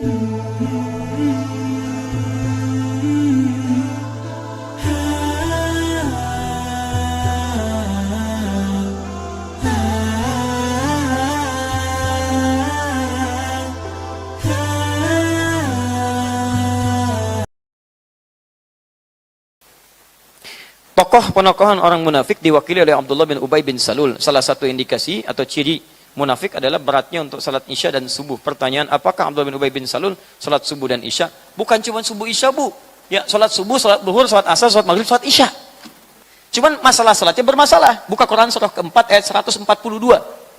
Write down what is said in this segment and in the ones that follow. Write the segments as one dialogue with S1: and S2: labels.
S1: Tokoh penokohan orang munafik diwakili oleh Abdullah bin Ubay bin Salul. Salah satu indikasi atau ciri munafik adalah beratnya untuk salat isya dan subuh. Pertanyaan, apakah Abdullah bin Ubay bin Salul salat subuh dan isya? Bukan cuma subuh isya, Bu. Ya, salat subuh, salat zuhur, salat asar, salat maghrib, salat isya. Cuman masalah salatnya bermasalah. Buka Quran surah keempat ayat 142.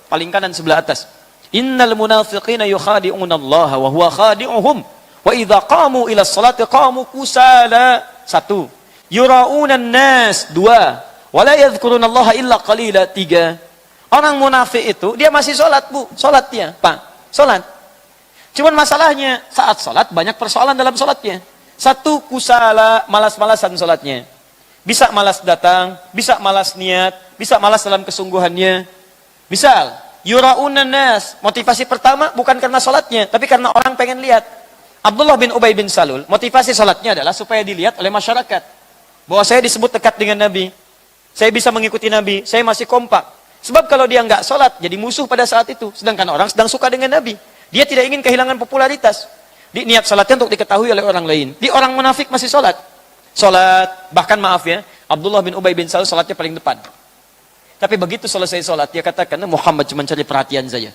S1: Paling kanan sebelah atas. Innal munafiqina yukhadi'una Allah wa huwa khadi'uhum. Wa idza qamu ila salati qamu kusala. 1. Yura'unan nas, 2. Wala yadhkurunallaha illa qalila, 3. Orang munafik itu dia masih sholat, Bu, sholat dia, Pak, sholat. Cuman masalahnya saat sholat banyak persoalan dalam sholatnya. 1, kusala, malas-malasan sholatnya. Bisa malas datang, bisa malas niat, bisa malas dalam kesungguhannya. Misal, yura'unan nas, motivasi pertama bukan karena sholatnya, tapi karena orang pengen lihat. Abdullah bin Ubay bin Salul, motivasi sholatnya adalah supaya dilihat oleh masyarakat. Bahwa saya disebut dekat dengan Nabi, saya bisa mengikuti Nabi, saya masih kompak. Sebab kalau dia nggak sholat, jadi musuh pada saat itu. Sedangkan orang sedang suka dengan Nabi. Dia tidak ingin kehilangan popularitas. Di niat sholatnya untuk diketahui oleh orang lain. Di orang munafik masih sholat. Sholat, bahkan maaf ya, Abdullah bin Ubay bin Salul sholatnya paling depan. Tapi begitu selesai sholat, dia katakan, Muhammad cuma cari perhatian saja.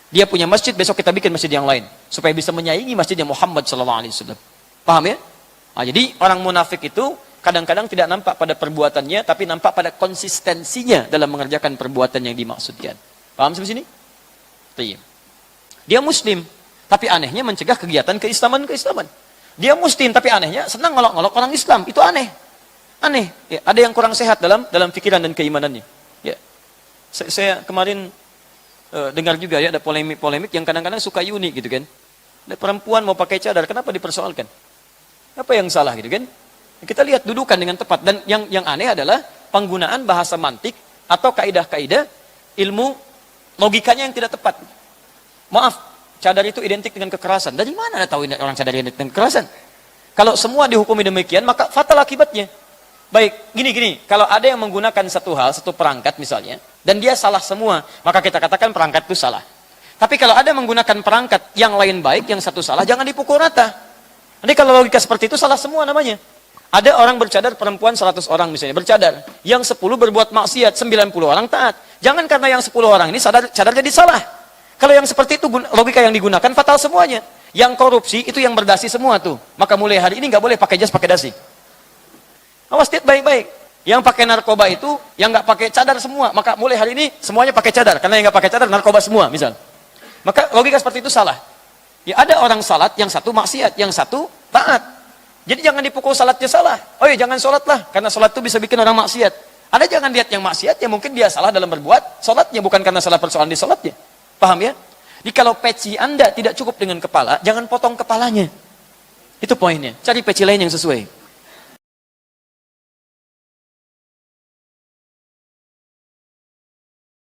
S1: Dia punya masjid, besok kita bikin masjid yang lain. Supaya bisa menyaingi masjidnya Muhammad SAW. Paham ya? Nah, jadi orang munafik itu kadang-kadang tidak nampak pada perbuatannya, tapi nampak pada konsistensinya dalam mengerjakan perbuatan yang dimaksudkan. Paham sampai sini? Dia muslim, tapi anehnya mencegah kegiatan keislaman. Dia muslim, tapi anehnya senang ngolok-ngolok orang Islam. Itu aneh. Aneh. Ya, ada yang kurang sehat dalam pikiran dan keimanannya. Ya. Saya kemarin dengar juga ya, ada polemik yang kadang-kadang suka unik gitu kan. Ada perempuan mau pakai cadar, kenapa dipersoalkan? Apa yang salah gitu kan? Kita lihat dudukan dengan tepat. Dan yang aneh adalah penggunaan bahasa mantik atau kaidah-kaidah ilmu logikanya yang tidak tepat. Maaf, cadar itu identik dengan kekerasan. Dari mana Anda tahu orang cadar identik dengan kekerasan? Kalau semua dihukumi demikian, maka fatal akibatnya. Baik, gini. Kalau ada yang menggunakan satu hal, satu perangkat misalnya, dan dia salah semua, maka kita katakan perangkat itu salah. Tapi kalau ada menggunakan perangkat yang lain baik, yang satu salah, jangan dipukul rata. Nanti kalau logika seperti itu salah semua namanya. Ada orang bercadar, perempuan 100 orang misalnya bercadar. Yang 10 berbuat maksiat, 90 orang taat. Jangan karena yang 10 orang ini cadar jadi salah. Kalau yang seperti itu logika yang digunakan fatal semuanya. Yang korupsi itu yang berdasi semua tuh. Maka mulai hari ini nggak boleh pakai jas, pakai dasi. Awas lihat baik-baik. Yang pakai narkoba itu yang nggak pakai cadar semua. Maka mulai hari ini semuanya pakai cadar. Karena yang nggak pakai cadar narkoba semua misal. Maka logika seperti itu salah. Ya ada orang salat, yang satu maksiat, yang satu taat. Jadi jangan dipukul salatnya salah. Oh ya jangan sholatlah, karena sholat itu bisa bikin orang maksiat. Ada jangan lihat yang maksiat, yang mungkin dia salah dalam berbuat sholatnya, bukan karena salah persoalan di sholatnya. Paham ya? Jadi kalau peci Anda tidak cukup dengan kepala, jangan potong kepalanya. Itu poinnya. Cari peci lain yang sesuai.